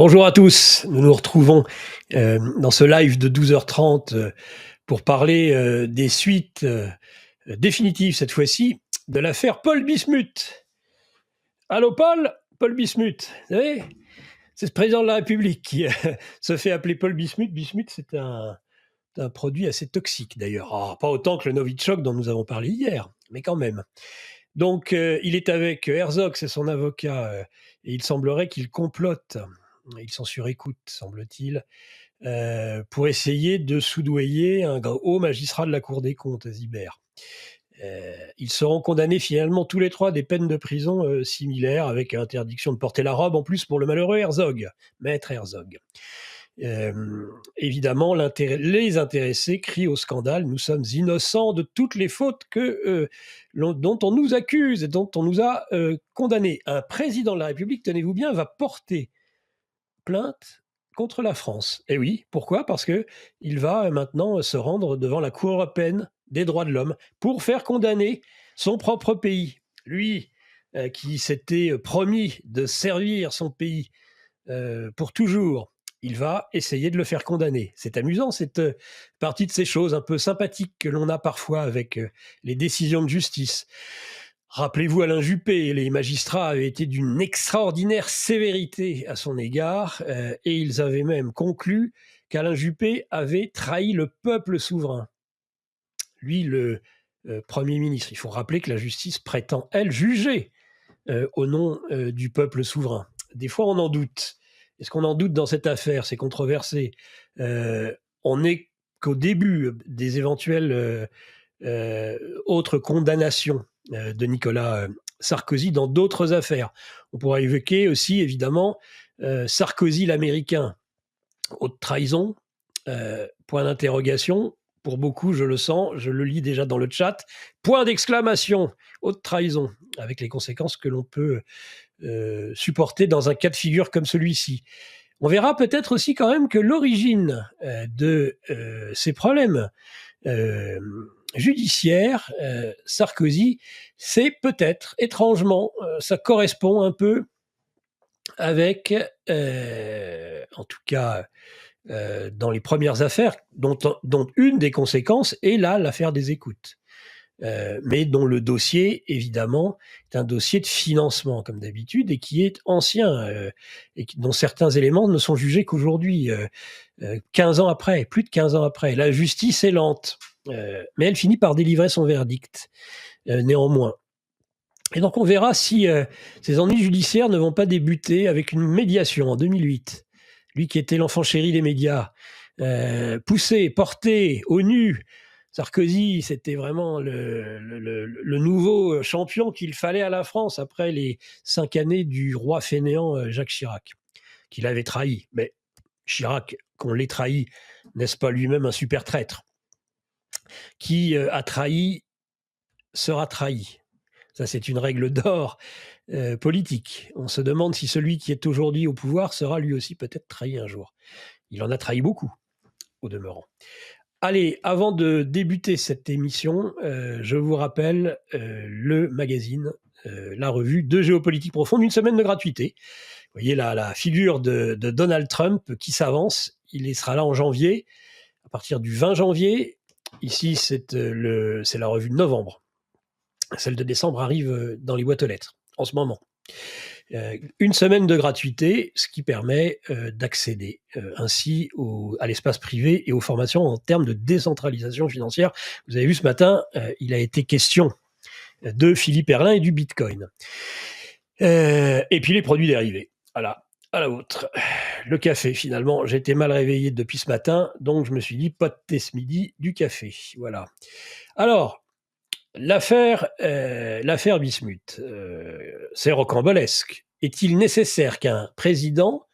Bonjour à tous, nous nous retrouvons dans ce live de 12h30 pour parler des suites définitives cette fois-ci de l'affaire Paul Bismuth. Allô Paul? Paul Bismuth, vous savez, c'est ce président de la République qui se fait appeler Paul Bismuth. Bismuth, c'est un produit assez toxique d'ailleurs. Pas autant que le Novichok dont nous avons parlé hier, mais quand même. Donc il est avec Herzog, c'est son avocat, et il semblerait qu'il complote. Ils sont sur écoute, semble-t-il, pour essayer de soudoyer un haut magistrat de la Cour des comptes, Zibert. Ils seront condamnés finalement tous les trois à des peines de prison similaires, avec interdiction de porter la robe en plus pour le malheureux Herzog, maître Herzog. Évidemment, les intéressés crient au scandale. Nous sommes innocents de toutes les fautes dont on nous accuse et dont on nous a condamnés. Un président de la République, tenez-vous bien, va porter plainte contre la France. Et oui, pourquoi? Parce qu'il va maintenant se rendre devant la Cour européenne des droits de l'homme pour faire condamner son propre pays. Lui, qui s'était promis de servir son pays pour toujours, il va essayer de le faire condamner. C'est amusant, cette partie de ces choses un peu sympathiques que l'on a parfois avec les décisions de justice. Rappelez-vous Alain Juppé, les magistrats avaient été d'une extraordinaire sévérité à son égard, et ils avaient même conclu qu'Alain Juppé avait trahi le peuple souverain. Lui, le Premier ministre. Il faut rappeler que la justice prétend, elle, juger au nom du peuple souverain. Des fois, on en doute. Est-ce qu'on en doute dans cette affaire? C'est controversé. On n'est qu'au début des éventuelles autres condamnations de Nicolas Sarkozy dans d'autres affaires. On pourra évoquer aussi, évidemment, Sarkozy l'Américain, haute trahison, point d'interrogation. Pour beaucoup, je le sens, je le lis déjà dans le chat. Point d'exclamation, haute trahison, avec les conséquences que l'on peut supporter dans un cas de figure comme celui-ci. On verra peut-être aussi quand même que l'origine de ces problèmes judiciaires, Sarkozy, c'est peut-être, étrangement, ça correspond un peu avec, en tout cas, dans les premières affaires, dont une des conséquences est là l'affaire des écoutes. Mais dont le dossier, évidemment, est un dossier de financement, comme d'habitude, et qui est ancien, et dont certains éléments ne sont jugés qu'aujourd'hui, 15 ans après, plus de 15 ans après. La justice est lente, mais elle finit par délivrer son verdict, néanmoins. Et donc on verra si ces ennuis judiciaires ne vont pas débuter avec une médiation en 2008. Lui qui était l'enfant chéri des médias, poussé, porté au nu. Sarkozy, c'était vraiment le nouveau champion qu'il fallait à la France après les 5 années du roi fainéant Jacques Chirac, qu'il avait trahi. Mais Chirac, qu'on l'ait trahi, n'est-ce pas lui-même un super traître? Qui a trahi sera trahi. Ça, c'est une règle d'or politique. On se demande si celui qui est aujourd'hui au pouvoir sera lui aussi peut-être trahi un jour. Il en a trahi beaucoup, au demeurant. Allez, avant de débuter cette émission, je vous rappelle le magazine, la revue de géopolitique profonde, une semaine de gratuité. Vous voyez la figure de Donald Trump qui s'avance. Il sera là en janvier, à partir du 20 janvier. Ici, c'est la revue de novembre. Celle de décembre arrive dans les boîtes aux lettres, en ce moment. Une semaine de gratuité, ce qui permet d'accéder ainsi à l'espace privé et aux formations en termes de décentralisation financière. Vous avez vu ce matin, il a été question de Philippe Erlin et du Bitcoin. Et puis les produits dérivés. Voilà, à la vôtre. Le café, finalement, j'étais mal réveillé depuis ce matin, donc je me suis dit, pas de thé ce midi, du café. Voilà. Alors, l'affaire Bismuth, c'est rocambolesque. Est-il nécessaire qu'un président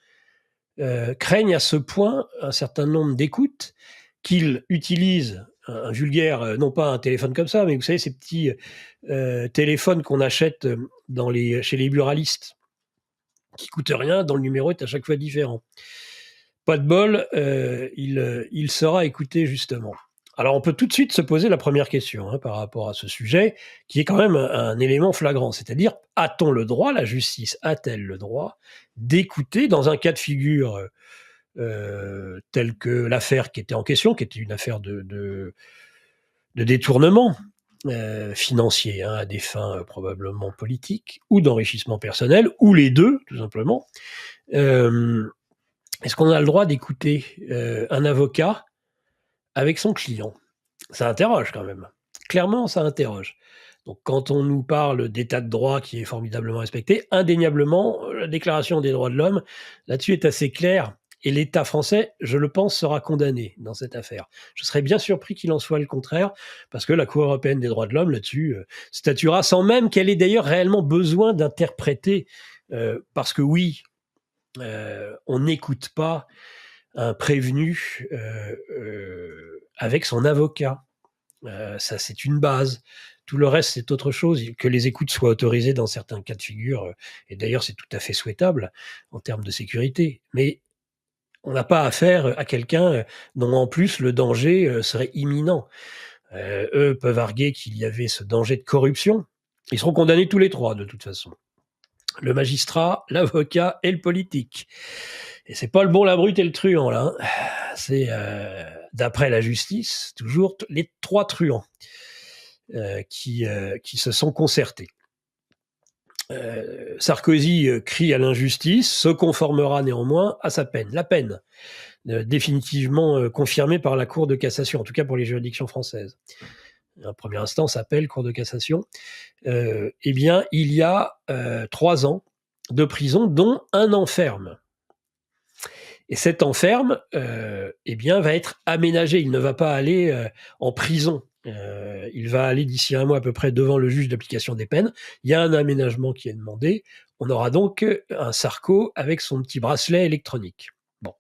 craigne à ce point un certain nombre d'écoutes, qu'il utilise un vulgaire, non pas un téléphone comme ça, mais vous savez, ces petits téléphones qu'on achète chez les buralistes, qui coûtent rien, dont le numéro est à chaque fois différent. Pas de bol, il sera écouté justement. Alors, on peut tout de suite se poser la première question par rapport à ce sujet, qui est quand même un élément flagrant. C'est-à-dire, a-t-on le droit, la justice a-t-elle le droit d'écouter dans un cas de figure tel que l'affaire qui était en question, qui était une affaire de détournement financier à des fins probablement politiques, ou d'enrichissement personnel, ou les deux, tout simplement. Est-ce qu'on a le droit d'écouter un avocat avec son client? Ça interroge quand même. Clairement, ça interroge. Donc, quand on nous parle d'état de droit qui est formidablement respecté, indéniablement, la Déclaration des droits de l'homme, là-dessus, est assez claire. Et l'État français, je le pense, sera condamné dans cette affaire. Je serais bien surpris qu'il en soit le contraire, parce que la Cour européenne des droits de l'homme, là-dessus, statuera sans même qu'elle ait d'ailleurs réellement besoin d'interpréter. Parce que oui, on n'écoute pas un prévenu avec son avocat. Ça, c'est une base. Tout le reste, c'est autre chose. Que les écoutes soient autorisées dans certains cas de figure, et d'ailleurs, c'est tout à fait souhaitable en termes de sécurité. Mais on n'a pas affaire à quelqu'un dont, en plus, le danger serait imminent. Eux peuvent arguer qu'il y avait ce danger de corruption. Ils seront condamnés tous les trois, de toute façon. Le magistrat, l'avocat et le politique. Et c'est pas le bon, la brute et le truand, là. C'est, d'après la justice, toujours les trois truands qui se sont concertés. Sarkozy crie à l'injustice, se conformera néanmoins à sa peine. La peine, définitivement confirmée par la Cour de cassation, en tout cas pour les juridictions françaises. En première instance, appel, Cour de cassation. Eh bien, il y a 3 ans de prison, dont un an ferme. Et cet enferme, eh bien, va être aménagé. Il ne va pas aller en prison. Il va aller d'ici un mois à peu près devant le juge d'application des peines. Il y a un aménagement qui est demandé. On aura donc un Sarko avec son petit bracelet électronique. Bon.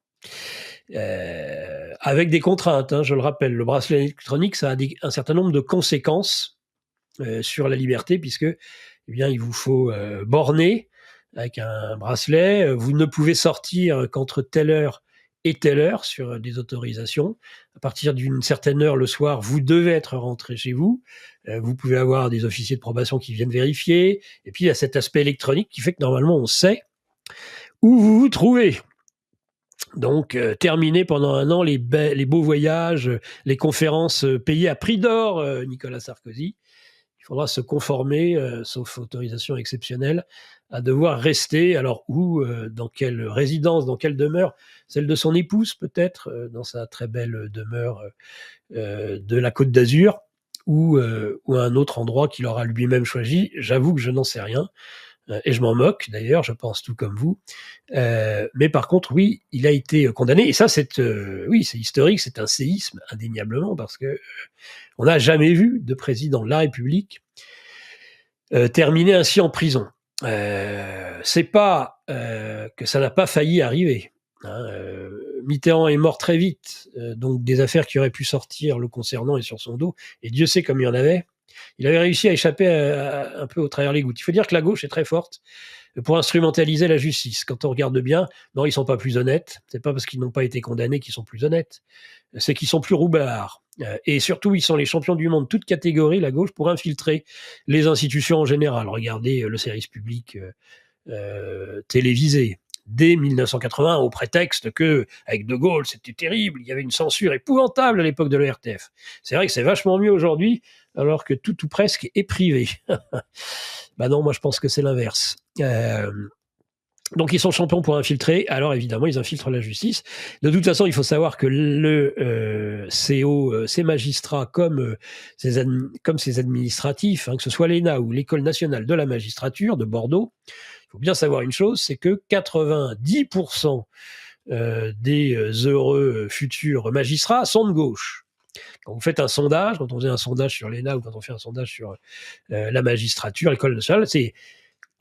Avec des contraintes, je le rappelle. Le bracelet électronique, ça a un certain nombre de conséquences sur la liberté, puisque eh bien, il vous faut borner avec un bracelet. Vous ne pouvez sortir qu'entre telle heure et telle heure sur des autorisations. À partir d'une certaine heure le soir, vous devez être rentré chez vous. Vous pouvez avoir des officiers de probation qui viennent vérifier. Et puis, il y a cet aspect électronique qui fait que normalement, on sait où vous vous trouvez. Donc, terminer pendant un an les beaux voyages, les conférences payées à prix d'or, Nicolas Sarkozy. Il faudra se conformer, sauf autorisation exceptionnelle, à devoir rester. Alors où, dans quelle résidence, dans quelle demeure? Celle de son épouse peut-être, dans sa très belle demeure de la Côte d'Azur, ou un autre endroit qu'il aura lui-même choisi. J'avoue que je n'en sais rien. Et je m'en moque d'ailleurs, je pense tout comme vous. Mais par contre, oui, il a été condamné. Et ça, oui, c'est historique, c'est un séisme indéniablement, parce que on n'a jamais vu de président de la République terminer ainsi en prison. C'est pas que ça n'a pas failli arriver. Mitterrand est mort très vite, donc des affaires qui auraient pu sortir le concernant et sur son dos, et Dieu sait comme il y en avait. Il avait réussi à échapper un peu au travers les gouttes. Il faut dire que la gauche est très forte pour instrumentaliser la justice. Quand on regarde bien, non, ils sont pas plus honnêtes. C'est pas parce qu'ils n'ont pas été condamnés qu'ils sont plus honnêtes. C'est qu'ils sont plus roublards. Et surtout, ils sont les champions du monde, toute catégorie, la gauche, pour infiltrer les institutions en général. Regardez le service public télévisé. Dès 1980, au prétexte que, avec De Gaulle, c'était terrible, il y avait une censure épouvantable à l'époque de l'ORTF. C'est vrai que c'est vachement mieux aujourd'hui, alors que tout ou presque est privé. Bah non, moi je pense que c'est l'inverse. Donc ils sont champions pour infiltrer, alors évidemment ils infiltrent la justice. De toute façon, il faut savoir que le CO, ces magistrats comme ces administratifs, que ce soit l'ENA ou l'École nationale de la magistrature de Bordeaux, il faut bien savoir une chose, c'est que 90% des heureux futurs magistrats sont de gauche. Quand vous faites un sondage, quand on faisait un sondage sur l'ENA ou quand on fait un sondage sur la magistrature, l'École nationale, c'est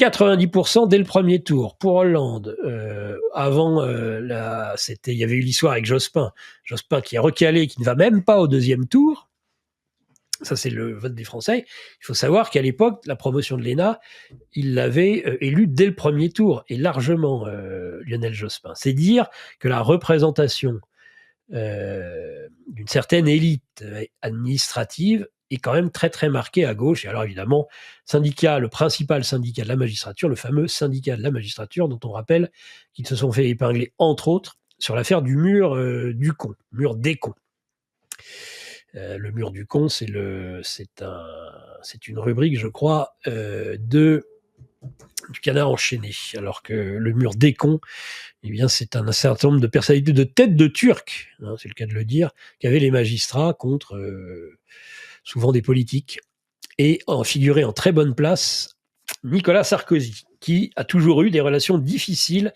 90% dès le premier tour. Pour Hollande, avant, il y avait eu l'histoire avec Jospin qui est recalé, qui ne va même pas au deuxième tour. Ça, c'est le vote des Français. Il faut savoir qu'à l'époque, la promotion de l'ENA, il l'avait élu dès le premier tour, et largement, Lionel Jospin. C'est dire que la représentation d'une certaine élite administrative est quand même très très marqué à gauche. Et alors évidemment, le principal syndicat de la magistrature, le fameux syndicat de la magistrature, dont on rappelle qu'ils se sont fait épingler, entre autres, sur l'affaire du mur du con, mur des cons. Le mur du con, c'est une rubrique, je crois, du Canard enchaîné, alors que le mur des cons, eh bien, c'est un certain nombre de personnalités de tête de Turc, hein, c'est le cas de le dire, qu'avaient les magistrats contre souvent des politiques, et en figurait en très bonne place Nicolas Sarkozy, qui a toujours eu des relations difficiles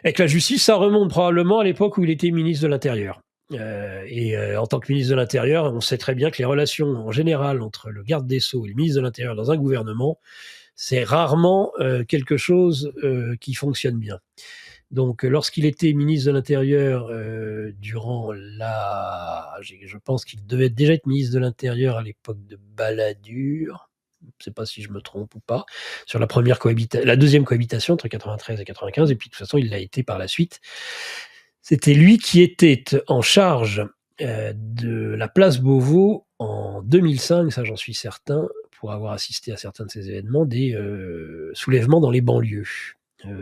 avec la justice. Ça remonte probablement à l'époque où il était ministre de l'Intérieur. En tant que ministre de l'Intérieur, on sait très bien que les relations en général entre le garde des Sceaux et le ministre de l'Intérieur dans un gouvernement, c'est rarement quelque chose qui fonctionne bien. Donc, lorsqu'il était ministre de l'Intérieur je pense qu'il devait déjà être ministre de l'Intérieur à l'époque de Balladur. Je ne sais pas si je me trompe ou pas. Sur la deuxième cohabitation entre 93 et 95, et puis de toute façon, il l'a été par la suite. C'était lui qui était en charge de la place Beauvau en 2005, ça j'en suis certain, pour avoir assisté à certains de ces événements, des soulèvements dans les banlieues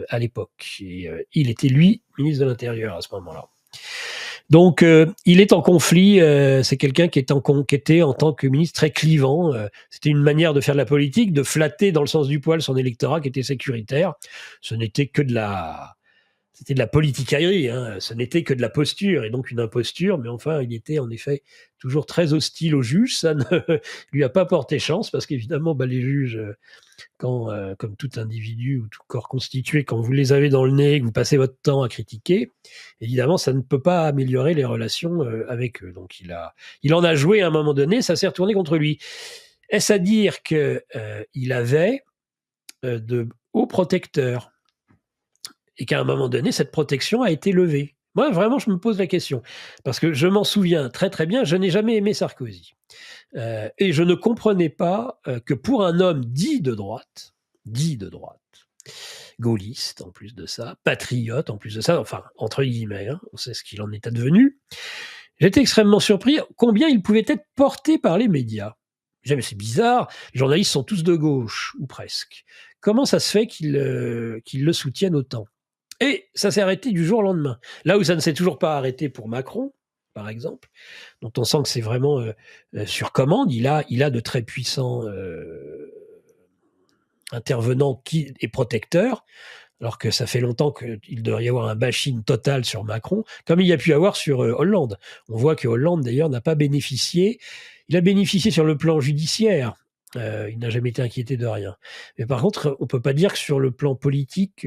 à l'époque. Et il était, lui, ministre de l'Intérieur à ce moment-là. Donc, il est en conflit. C'est quelqu'un qui était en tant que ministre très clivant. C'était une manière de faire de la politique, de flatter dans le sens du poil son électorat qui était sécuritaire. C'était de la politicaillerie, hein. Ce n'était que de la posture, et donc une imposture, mais enfin, il était en effet toujours très hostile aux juges. Ça ne lui a pas porté chance, parce qu'évidemment, les juges, comme tout individu ou tout corps constitué, quand vous les avez dans le nez, que vous passez votre temps à critiquer, évidemment, ça ne peut pas améliorer les relations avec eux. Donc, il en a joué à un moment donné, ça s'est retourné contre lui. Est-ce à dire qu'il avait de hauts protecteurs et qu'à un moment donné, cette protection a été levée? Moi, vraiment, je me pose la question. Parce que je m'en souviens très très bien, je n'ai jamais aimé Sarkozy. Et je ne comprenais pas que pour un homme dit de droite, gaulliste en plus de ça, patriote en plus de ça, enfin, entre guillemets, hein, on sait ce qu'il en est advenu, j'étais extrêmement surpris combien il pouvait être porté par les médias. Mais c'est bizarre, les journalistes sont tous de gauche, ou presque. Comment ça se fait qu'ils le soutiennent autant? Et ça s'est arrêté du jour au lendemain. Là où ça ne s'est toujours pas arrêté pour Macron, par exemple, dont on sent que c'est vraiment sur commande. Il a de très puissants intervenants et protecteurs, alors que ça fait longtemps qu'il devrait y avoir un bashing total sur Macron, comme il y a pu avoir sur Hollande. On voit que Hollande, d'ailleurs, n'a pas bénéficié. Il a bénéficié sur le plan judiciaire. Il n'a jamais été inquiété de rien. Mais par contre, on ne peut pas dire que sur le plan politique,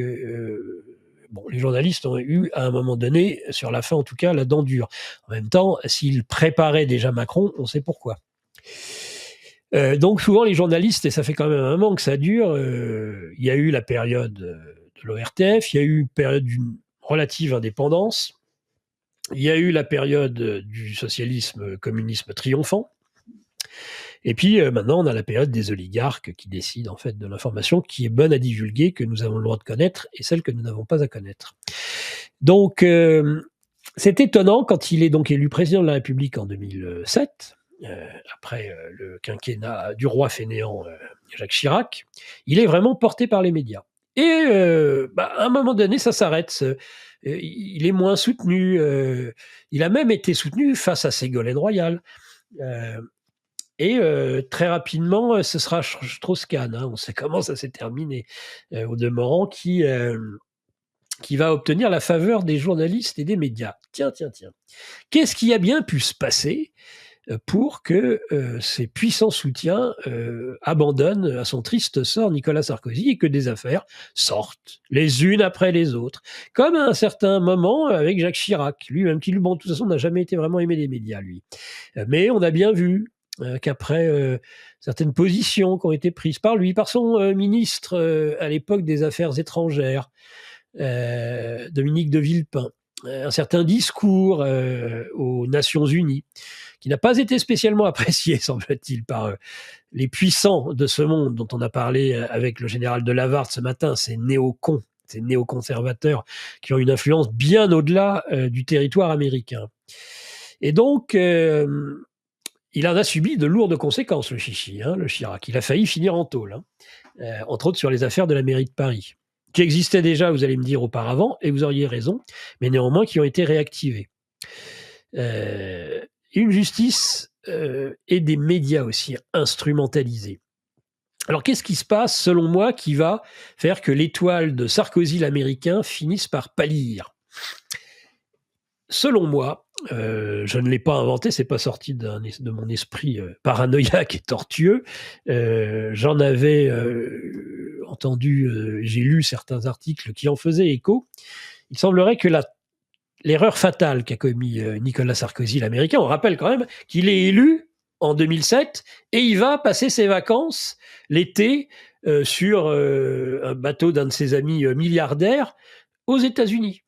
les journalistes ont eu, à un moment donné, sur la fin en tout cas, la dent dure. En même temps, s'ils préparaient déjà Macron, on sait pourquoi. Donc souvent, les journalistes, et ça fait quand même un moment que ça dure, il y a eu la période de l'ORTF, il y a eu une période d'une relative indépendance, il y a eu la période du socialisme, communisme triomphant, et puis maintenant, on a la période des oligarques qui décident en fait de l'information qui est bonne à divulguer, que nous avons le droit de connaître, et celle que nous n'avons pas à connaître. Donc, c'est étonnant quand il est donc élu président de la République en 2007, après le quinquennat du roi fainéant Jacques Chirac, il est vraiment porté par les médias. Et à un moment donné, ça s'arrête. Il est moins soutenu. Il a même été soutenu face à Ségolène Royal. Et très rapidement, ce sera Strauss-Kahn. On sait comment ça s'est terminé. Au demeurant, qui va obtenir la faveur des journalistes et des médias. Tiens. Qu'est-ce qui a bien pu se passer pour que ces puissants soutiens abandonnent à son triste sort Nicolas Sarkozy et que des affaires sortent les unes après les autres, comme à un certain moment avec Jacques Chirac, lui-même qui, de toute façon, n'a jamais été vraiment aimé des médias, lui. Mais on a bien vu qu'après certaines positions qui ont été prises par lui, par son ministre à l'époque des Affaires étrangères, Dominique de Villepin, un certain discours aux Nations Unies, qui n'a pas été spécialement apprécié, semble-t-il, par les puissants de ce monde dont on a parlé avec le général de Lavarde ce matin, ces néoconservateurs qui ont une influence bien au-delà du territoire américain. Et donc, il en a subi de lourdes conséquences, le chichi, le Chirac. Il a failli finir en tôle, entre autres sur les affaires de la mairie de Paris, qui existaient déjà, vous allez me dire, auparavant, et vous auriez raison, mais néanmoins qui ont été réactivées. Une justice et des médias aussi instrumentalisés. Alors, qu'est-ce qui se passe, selon moi, qui va faire que l'étoile de Sarkozy l'Américain finisse par pâlir ? Selon moi, je ne l'ai pas inventé, c'est pas sorti de mon esprit paranoïaque et tortueux. J'en avais entendu, j'ai lu certains articles qui en faisaient écho. Il semblerait que l'erreur fatale qu'a commis Nicolas Sarkozy l'Américain, on rappelle quand même qu'il est élu en 2007 et il va passer ses vacances l'été sur un bateau d'un de ses amis milliardaires aux États-Unis.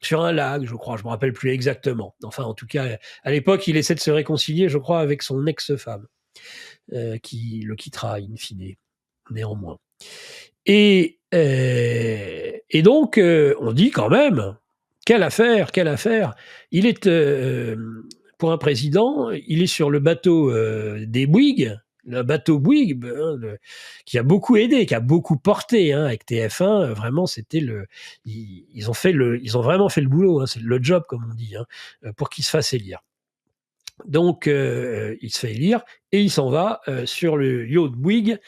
Sur un lac, je crois, je ne me rappelle plus exactement. Enfin, en tout cas, à l'époque, il essaie de se réconcilier, je crois, avec son ex-femme, qui le quittera in fine, néanmoins. Et donc, on dit quand même, quelle affaire. Il est, pour un président, il est sur le bateau des Bouygues, le bateau Bouygues, qui a beaucoup aidé, qui a beaucoup porté avec TF1. Vraiment, c'était ils ont vraiment fait le boulot. C'est le job, comme on dit, pour qu'il se fasse élire. Donc, il se fait élire et il s'en va sur le yacht Bouygues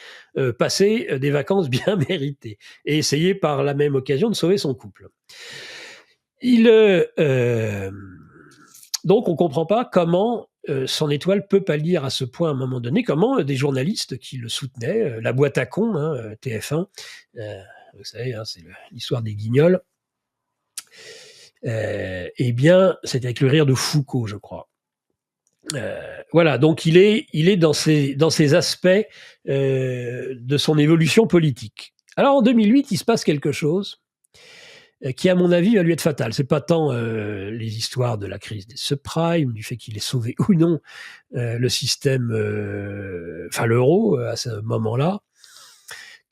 passer des vacances bien méritées et essayer par la même occasion de sauver son couple. Donc, on ne comprend pas comment son étoile peut pâlir à ce point à un moment donné, comment des journalistes qui le soutenaient, la boîte à cons, TF1, vous savez, c'est l'histoire des Guignols, eh bien, c'est avec le rire de Foucault, je crois. Voilà, donc il est dans ces aspects de son évolution politique. Alors en 2008, il se passe quelque chose qui, à mon avis, va lui être fatal. C'est pas tant les histoires de la crise des subprimes, du fait qu'il ait sauvé ou non le système, l'euro à ce moment-là,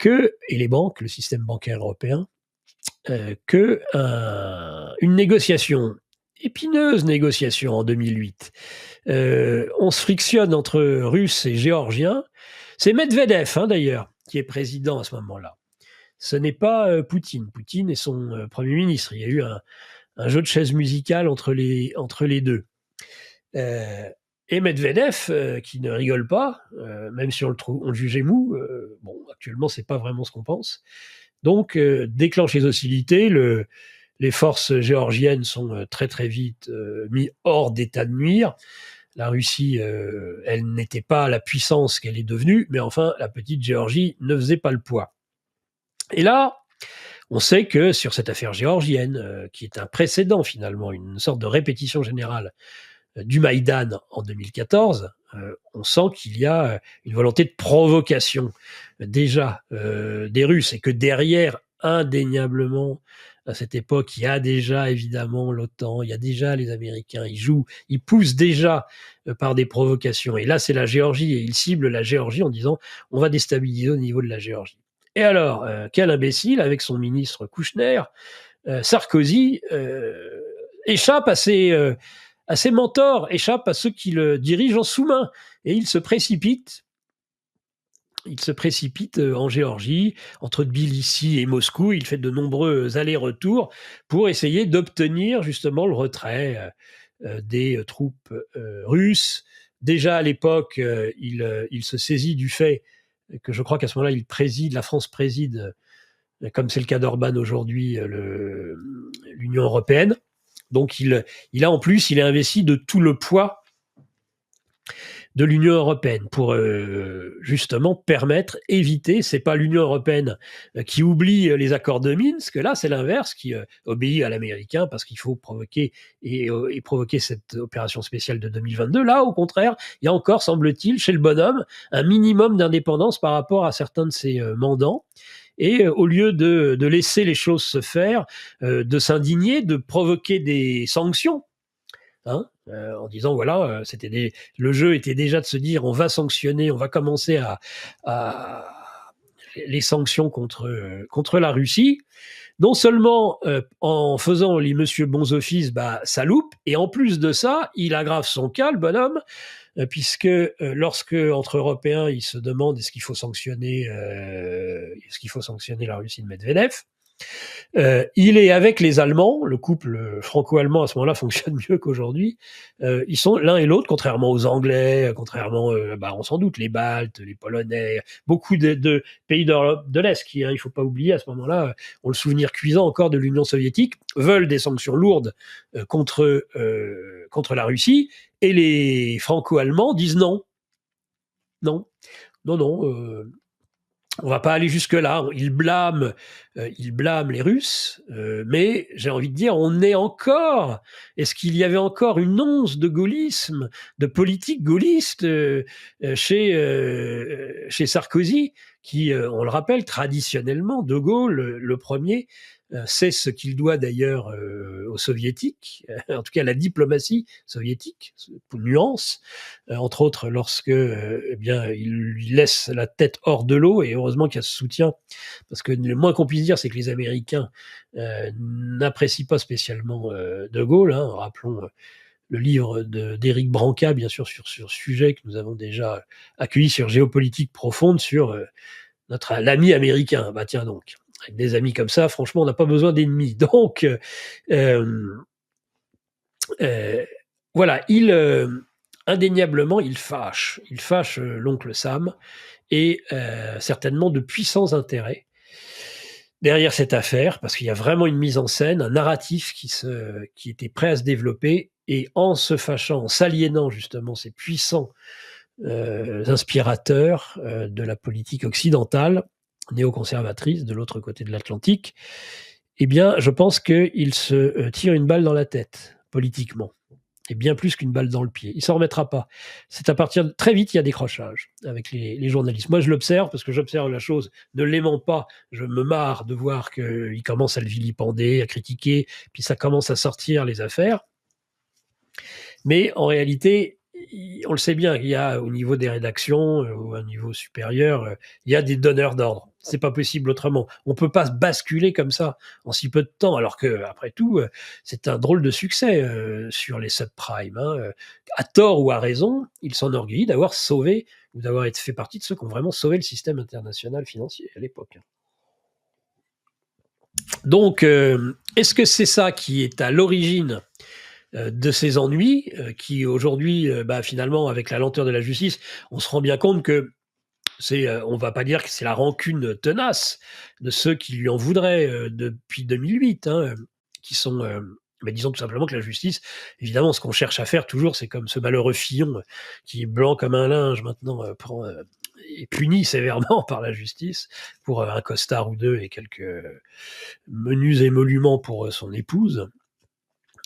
et les banques, le système bancaire européen, une négociation, épineuse négociation en 2008. On se frictionne entre Russes et Géorgiens. C'est Medvedev, d'ailleurs, qui est président à ce moment-là. Ce n'est pas Poutine. Poutine est son Premier ministre. Il y a eu un jeu de chaises musicales entre les deux. Et Medvedev, qui ne rigole pas, même si on le jugeait mou, actuellement, c'est pas vraiment ce qu'on pense. Donc, déclenche les hostilités. Les forces géorgiennes sont très très vite mises hors d'état de nuire. La Russie, elle n'était pas la puissance qu'elle est devenue, mais enfin, la petite Géorgie ne faisait pas le poids. Et là, on sait que sur cette affaire géorgienne, qui est un précédent finalement, une sorte de répétition générale du Maïdan en 2014, on sent qu'il y a une volonté de provocation déjà des Russes, et que derrière, indéniablement, à cette époque, il y a déjà évidemment l'OTAN, il y a déjà les Américains, ils poussent déjà par des provocations. Et là, c'est la Géorgie, et ils ciblent la Géorgie en disant on va déstabiliser au niveau de la Géorgie. Et alors, quel imbécile, avec son ministre Kouchner, Sarkozy échappe à ses mentors, échappe à ceux qui le dirigent en sous-main, et il se précipite en Géorgie, entre Tbilissi et Moscou. Il fait de nombreux allers-retours pour essayer d'obtenir justement le retrait des troupes russes. Déjà à l'époque, il se saisit du fait que, je crois qu'à ce moment-là, la France préside, comme c'est le cas d'Orban aujourd'hui, l'Union européenne. Donc il a en plus, il est investi de tout le poids de l'Union européenne pour justement éviter, c'est pas l'Union européenne qui oublie les accords de Minsk, là c'est l'inverse, qui obéit à l'américain parce qu'il faut provoquer cette opération spéciale de 2022. Là, au contraire, il y a encore, semble-t-il, chez le bonhomme, un minimum d'indépendance par rapport à certains de ses mandants. Et au lieu de laisser les choses se faire, de s'indigner, de provoquer des sanctions, en disant voilà, le jeu était déjà de se dire on va sanctionner, on va commencer à les sanctions contre la Russie. non seulement en faisant les monsieur bons offices, ça loupe, et en plus de ça, il aggrave son cas, le bonhomme, puisque lorsque entre Européens, ils se demandent est-ce qu'il faut sanctionner la Russie de Medvedev, il est avec les Allemands, le couple franco-allemand à ce moment-là fonctionne mieux qu'aujourd'hui. Ils sont l'un et l'autre, contrairement aux Anglais, contrairement, on s'en doute, les Baltes, les Polonais, beaucoup de pays d'Europe de l'Est qui, il ne faut pas oublier à ce moment-là, ont le souvenir cuisant encore de l'Union soviétique, veulent des sanctions lourdes contre la Russie, et les franco-allemands disent non. Non, non, non. On va pas aller jusque-là. Ils blâment les Russes, mais j'ai envie de dire, on est encore. Est-ce qu'il y avait encore une once de gaullisme, de politique gaulliste chez Sarkozy, qui, on le rappelle, traditionnellement, De Gaulle, le premier, c'est ce qu'il doit d'ailleurs aux soviétiques, en tout cas à la diplomatie soviétique, pour nuance, entre autres lorsque il lui laisse la tête hors de l'eau, et heureusement qu'il y a ce soutien, parce que le moins qu'on puisse dire, c'est que les Américains n'apprécient pas spécialement De Gaulle. Rappelons le livre d'Éric Branca, bien sûr, sur ce sujet que nous avons déjà accueilli sur Géopolitique profonde, sur l'ami américain. Tiens donc. Avec des amis comme ça, franchement, on n'a pas besoin d'ennemis. Donc, voilà, indéniablement, il fâche l'oncle Sam, et certainement de puissants intérêts derrière cette affaire, parce qu'il y a vraiment une mise en scène, un narratif qui était prêt à se développer, et en se fâchant, en s'aliénant justement ces puissants inspirateurs de la politique occidentale, néoconservatrice de l'autre côté de l'Atlantique, eh bien, je pense qu'il se tire une balle dans la tête, politiquement, et bien plus qu'une balle dans le pied. Il s'en remettra pas. C'est à partir de... Très vite, il y a décrochage avec les journalistes. Moi, je l'observe, parce que j'observe la chose, ne l'aimant pas, je me marre de voir qu'il commence à le vilipender, à critiquer, puis ça commence à sortir les affaires. Mais en réalité, on le sait bien, il y a au niveau des rédactions, ou à un niveau supérieur, il y a des donneurs d'ordre. C'est pas possible autrement. On peut pas se basculer comme ça en si peu de temps, alors que après tout, c'est un drôle de succès sur les subprimes. À tort ou à raison, il s'enorgueillit d'avoir sauvé, ou d'avoir été fait partie de ceux qui ont vraiment sauvé le système international financier à l'époque. Donc, est-ce que c'est ça qui est à l'origine de ces ennuis, qui aujourd'hui, finalement, avec la lenteur de la justice, on se rend bien compte que on va pas dire que c'est la rancune tenace de ceux qui lui en voudraient depuis 2008, qui sont... mais disons tout simplement que la justice, évidemment, ce qu'on cherche à faire toujours, c'est comme ce malheureux Fillon qui est blanc comme un linge maintenant, est puni sévèrement par la justice pour un costard ou deux et quelques menus émoluments pour son épouse.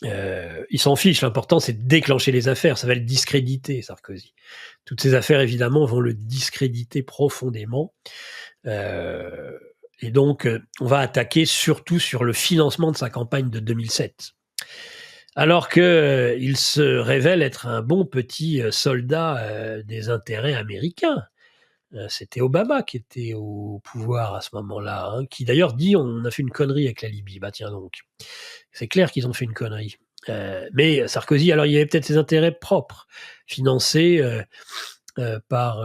Il s'en fiche, l'important c'est de déclencher les affaires, ça va le discréditer, Sarkozy. Toutes ces affaires, évidemment, vont le discréditer profondément. Et donc, on va attaquer surtout sur le financement de sa campagne de 2007. Alors qu'il se révèle être un bon petit soldat des intérêts américains. C'était Obama qui était au pouvoir à ce moment-là, qui d'ailleurs dit on a fait une connerie avec la Libye. Tiens donc, c'est clair qu'ils ont fait une connerie. Mais Sarkozy, alors il y avait peut-être ses intérêts propres, financés par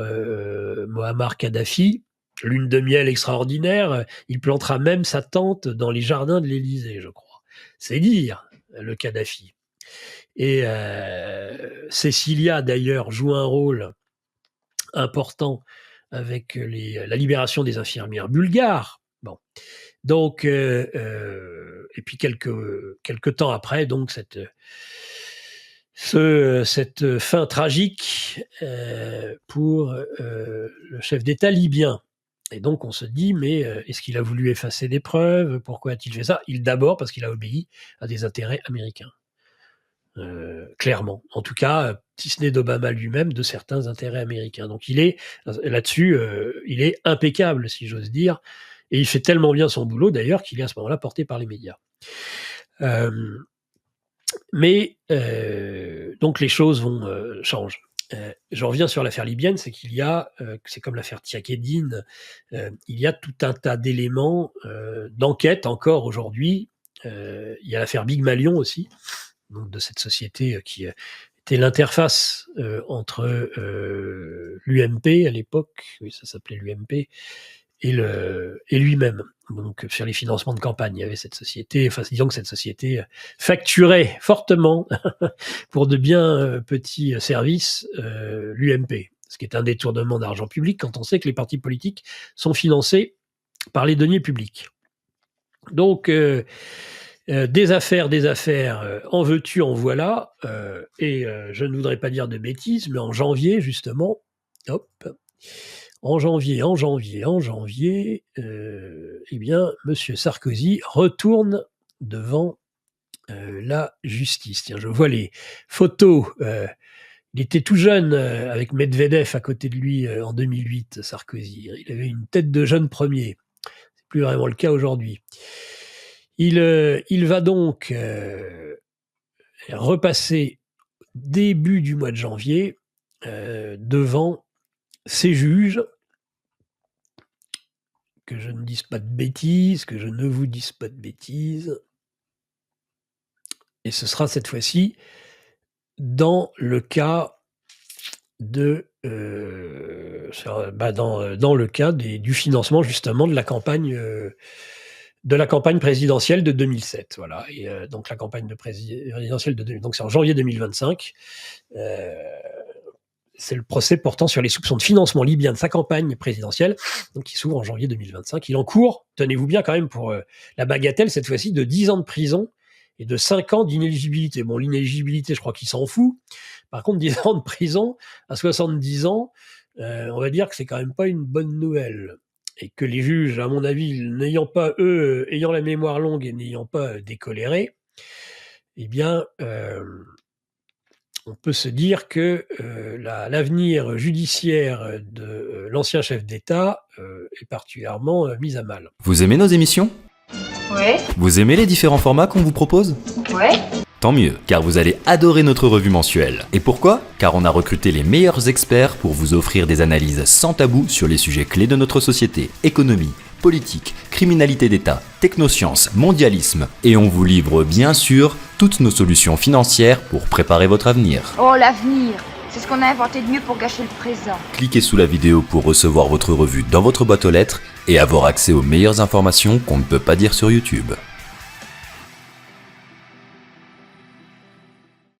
Moammar Kadhafi, lune de miel extraordinaire. Il plantera même sa tente dans les jardins de l'Élysée, je crois. C'est dire, le Kadhafi. Et Cecilia, d'ailleurs, joue un rôle important avec la libération des infirmières bulgares. Bon. Donc, et puis quelques temps après, donc cette fin tragique pour le chef d'État libyen. Et donc on se dit, mais est-ce qu'il a voulu effacer des preuves? Pourquoi a-t-il fait ça? D'abord parce qu'il a obéi à des intérêts américains. Clairement. En tout cas, si ce n'est d'Obama lui-même, de certains intérêts américains. Donc il est là-dessus, il est impeccable, si j'ose dire, et il fait tellement bien son boulot d'ailleurs qu'il est à ce moment-là porté par les médias. Mais donc les choses changent. J'en reviens sur l'affaire libyenne, c'est qu'il y a, c'est comme l'affaire Tiakedine, il y a tout un tas d'éléments d'enquête encore aujourd'hui. Il y a l'affaire Big Malion aussi, donc de cette société qui était l'interface entre l'UMP à l'époque, oui, ça s'appelait l'UMP, et lui-même. Donc sur les financements de campagne, il y avait cette société, enfin disons que cette société facturait fortement pour de bien petits services l'UMP, ce qui est un détournement d'argent public quand on sait que les partis politiques sont financés par les deniers publics. Donc des affaires, en veux-tu, en voilà, et je ne voudrais pas dire de bêtises, mais en janvier justement, en janvier, eh bien, Monsieur Sarkozy retourne devant la justice. Tiens, je vois les photos. Il était tout jeune avec Medvedev à côté de lui en 2008, Sarkozy. Il avait une tête de jeune premier. C'est plus vraiment le cas aujourd'hui. Il va donc repasser début du mois de janvier devant ces juges. Que je ne dise pas de bêtises, que je ne vous dise pas de bêtises. Et ce sera cette fois-ci dans le cas de dans le cas du financement justement de la campagne présidentielle de 2007. Voilà. Et donc la campagne présidentielle de 2000, donc c'est en janvier 2025. C'est le procès portant sur les soupçons de financement libyen de sa campagne présidentielle, donc qui s'ouvre en janvier 2025. Il encourt, tenez-vous bien quand même pour la bagatelle cette fois-ci, de 10 ans de prison et de 5 ans d'inéligibilité. Bon, l'inéligibilité, je crois qu'il s'en fout. Par contre, 10 ans de prison à 70 ans, on va dire que c'est quand même pas une bonne nouvelle. Et que les juges, à mon avis, ayant la mémoire longue et n'ayant pas décoléré, eh bien... on peut se dire que l'avenir judiciaire de l'ancien chef d'État est particulièrement mis à mal. Vous aimez nos émissions ? Ouais. Vous aimez les différents formats qu'on vous propose ? Ouais. Tant mieux, car vous allez adorer notre revue mensuelle. Et pourquoi ? Car on a recruté les meilleurs experts pour vous offrir des analyses sans tabou sur les sujets clés de notre société, économie, politique, criminalité d'État, technosciences, mondialisme. Et on vous livre bien sûr toutes nos solutions financières pour préparer votre avenir. Oh, l'avenir, c'est ce qu'on a inventé de mieux pour gâcher le présent. Cliquez sous la vidéo pour recevoir votre revue dans votre boîte aux lettres et avoir accès aux meilleures informations qu'on ne peut pas dire sur YouTube.